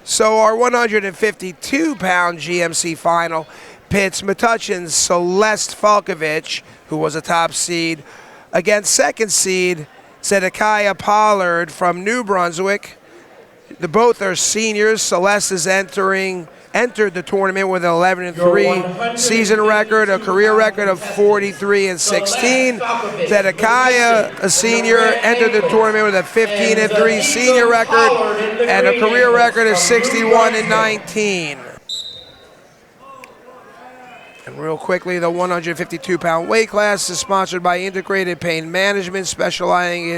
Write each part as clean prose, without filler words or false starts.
So our 152-pound GMC final pits Metuchen's Celeste Falkovich, who was a top seed, against second seed Zedekiah Pollard from New Brunswick. Both are seniors. Celeste is entered the tournament with an 11-3 season record, a career record of 43-16. Zedekiah, a senior, entered the tournament with a 15-3 senior record and a career record of 61-19. And real quickly, the 152-pound weight class is sponsored by Integrated Pain Management, specializing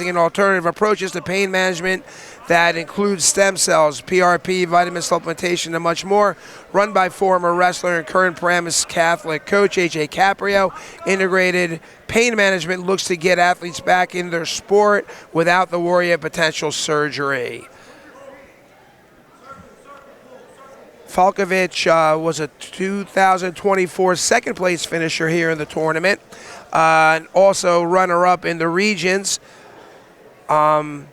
in alternative approaches to pain management that includes stem cells, PRP, vitamin supplementation, and much more. Run by former wrestler and current Paramus Catholic coach A.J. Caprio, Integrated Pain Management looks to get athletes back in their sport without the worry of potential surgery. Falkovich was a 2024 second-place finisher here in the tournament, and also runner-up in the regions. Her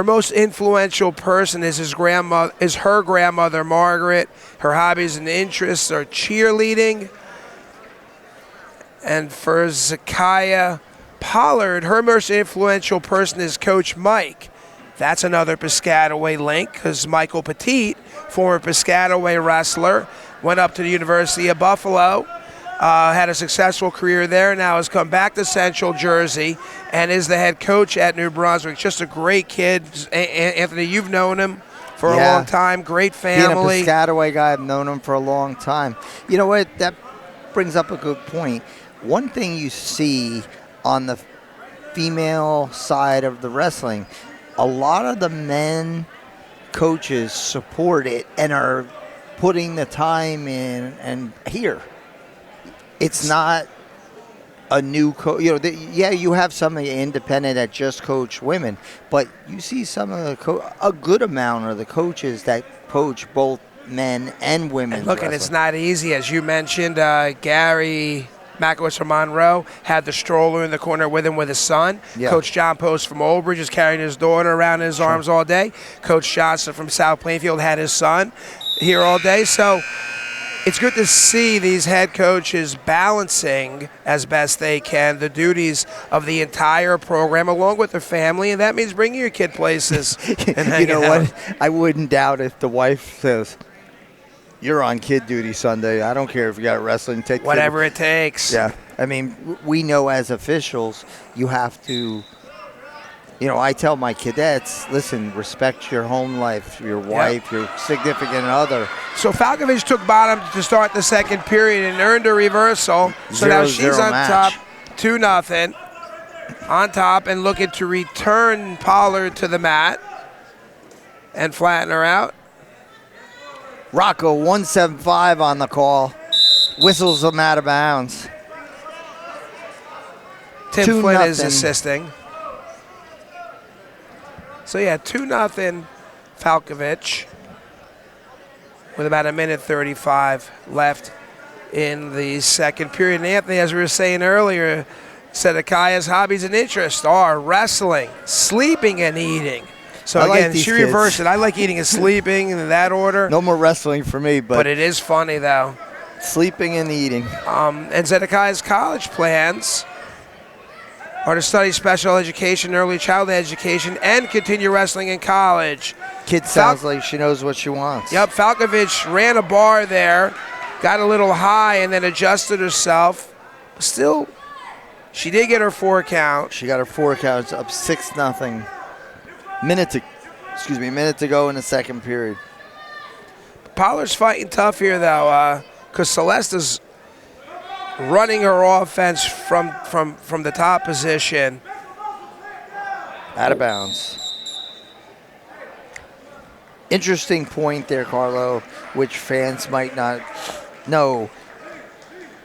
most influential person is her grandmother, Margaret. Her hobbies and interests are cheerleading. And for Zedekiah Pollard, her most influential person is Coach Mike. That's another Piscataway link, because Michael Petit, former Piscataway wrestler, went up to the University of Buffalo, had a successful career there, now has come back to Central Jersey and is the head coach at New Brunswick. Just a great kid. Anthony, you've known him for a long time. Great family. Being a Piscataway guy, I've known him for a long time. You know what? That brings up a good point. One thing you see on the female side of the wrestling, a lot of the men coaches support it and are putting the time in. And here, it's not a new coach. You know, you have some independent that just coach women, but you see some of the a good amount of the coaches that coach both men and women. And look, and it's not easy, as you mentioned. Gary Makowitz from Monroe had the stroller in the corner with him with his son. Yeah. Coach John Post from Old Bridge is carrying his daughter around in his arms all day. Coach Johnson from South Plainfield had his son here all day. So it's good to see these head coaches balancing as best they can the duties of the entire program along with their family, and that means bringing your kid places. And you know what? I wouldn't doubt if the wife says, "You're on kid duty Sunday. I don't care if you got wrestling. Take whatever it takes." Yeah. I mean, we know as officials, you have to, you know, I tell my cadets, listen, respect your home life, your wife, your significant other. So Falkovich took bottom to start the second period and earned a reversal. So now she's on top, 2-0. On top and looking to return Pollard to the mat and flatten her out. Rocco, 175 on the call. Whistles them out of bounds. Tim Flynn is assisting. So, yeah, 2-0 Falkovich with about 1:35 left in the second period. And Anthony, as we were saying earlier, Zedekiah's hobbies and interests are wrestling, sleeping, and eating. So, again, she reversed it. I like eating and sleeping in that order. No more wrestling for me. But it is funny, though. Sleeping and eating. And Zedekiah's college plans are to study special education, early childhood education, and continue wrestling in college. Kid sounds like she knows what she wants. Yep, Falkovich ran a bar there, got a little high, and then adjusted herself. Still, she did get her 4 count. She got her 4 counts, up 6-0. Minute to go in the second period. Pollard's fighting tough here, though, because Celeste is running her offense from the top position. Out of bounds. Interesting point there, Carlo, which fans might not know.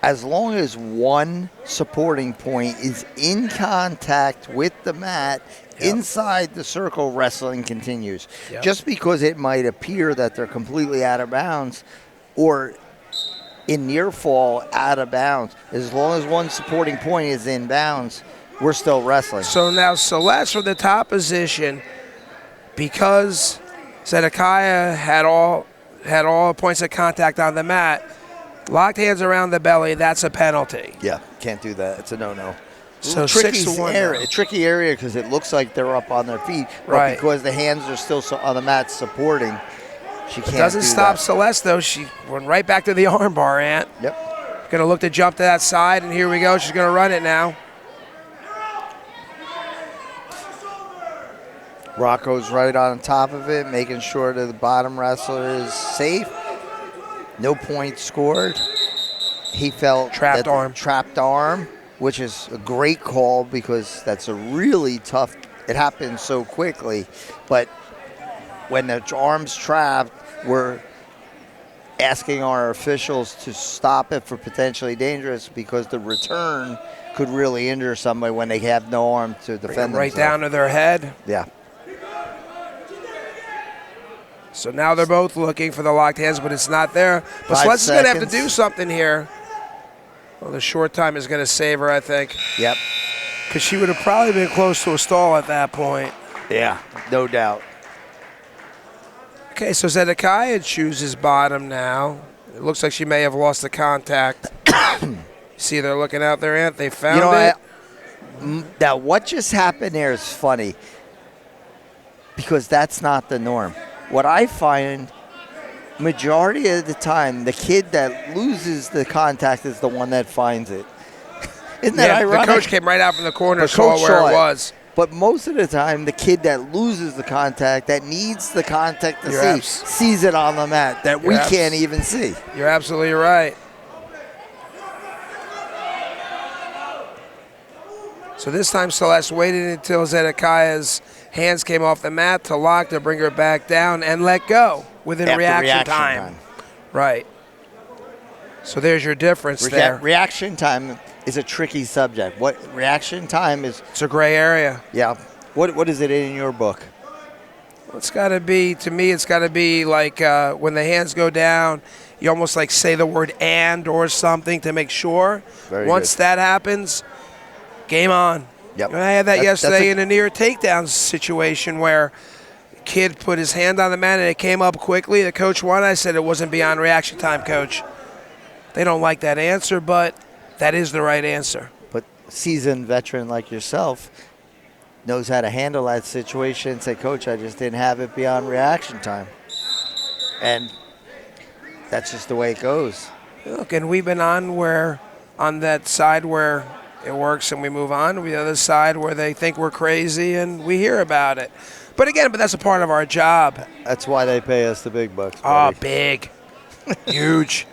As long as one supporting point is in contact with the mat, inside the circle, wrestling continues. Yep. Just because it might appear that they're completely out of bounds or in near fall out of bounds, as long as one supporting point is in bounds, we're still wrestling. So now Celeste from the top position, because Zedekiah had all points of contact on the mat. Locked hands around the belly, that's a penalty. Yeah, can't do that. It's a no-no. So tricky 6-1 area, now. tricky area because it looks like they're up on their feet, but Right. because the hands are still on the mat supporting, she can't. Doesn't do stop that. Celeste though. She went right back to the armbar, Ant. Yep. Gonna look to jump to that side, and here we go. She's gonna run it now. Rocco's right on top of it, making sure that the bottom wrestler is safe. No points scored. He felt Trapped that arm. Trapped arm, which is a great call because that's a really tough. It happens so quickly, but when the arm's trapped, we're asking our officials to stop it for potentially dangerous because the return could really injure somebody when they have no arm to defend Right themselves. down to their head. Yeah. So now they're both looking for the locked hands, but it's not there. But 5 Celeste is going to have to seconds. do something here. Well, the short time is going to save her, I think, Yep. because she would have probably been close to a stall at that point. Yeah, no doubt. Okay, so Zedekiah chooses bottom now. It looks like she may have lost the contact. See, they're looking out there, Ant. They found it. Now, what just happened there is funny because that's not the norm. What I find, majority of the time, the kid that loses the contact is the one that finds it. Isn't that ironic? The coach came right out from the corner, The saw coach where saw it it. was. But most of the time, the kid that loses the contact, that needs the contact to sees it on the mat that we can't even see. You're absolutely right. So this time Celeste waited until Zedekiah's hands came off the mat to lock to bring her back down and let go within After reaction time. Right. So there's your difference there. Reaction time is a tricky subject. What reaction time is? It's a gray area. Yeah. What is it in your book? It's got to be, to me, it's got to be like when the hands go down, you almost like say the word and or something to make sure. Once that happens, game on. Yep. I had that yesterday in a near takedown situation where a kid put his hand on the mat and it came up quickly. The coach won. I said it wasn't beyond reaction time, coach. They don't like that answer, but that is the right answer. But seasoned veteran like yourself knows how to handle that situation and say, Coach, I just didn't have it beyond reaction time. And that's just the way it goes. Look, and we've been on that side where it works and we move on. We the other side where they think we're crazy and we hear about it. But again, that's a part of our job. That's why they pay us the big bucks. Oh, Buddy. big. Huge.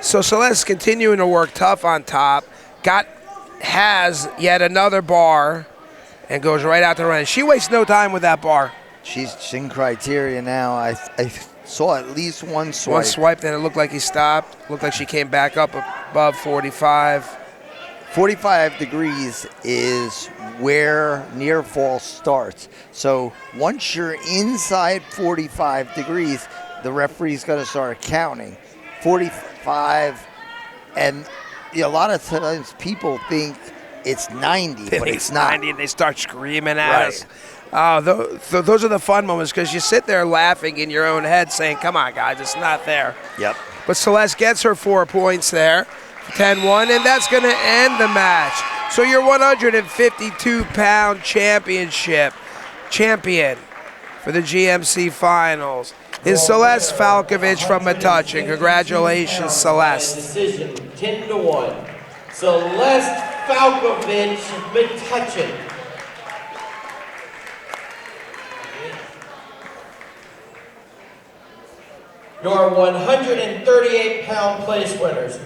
So Celeste continuing to work tough on top. Has yet another bar and goes right out to run. She wastes no time with that bar. She's in criteria now. I saw at least one swipe. One swipe, then it looked like he stopped. Looked like she came back up above 45. 45 degrees is where near fall starts. So once you're inside 45 degrees, the referee's going to start counting. 45, and a lot of times people think it's 90, but it's not. 90, and they start screaming at us. Oh, those are the fun moments because you sit there laughing in your own head saying, come on, guys, it's not there. Yep. But Celeste gets her 4 points there, 10-1, and that's going to end the match. So your 152-pound champion for the GMC Finals is Celeste Falkovich from Metuchen. Congratulations, Celeste. Decision 10-1. Celeste Falkovich, Metuchen. Your 138-pound place winners,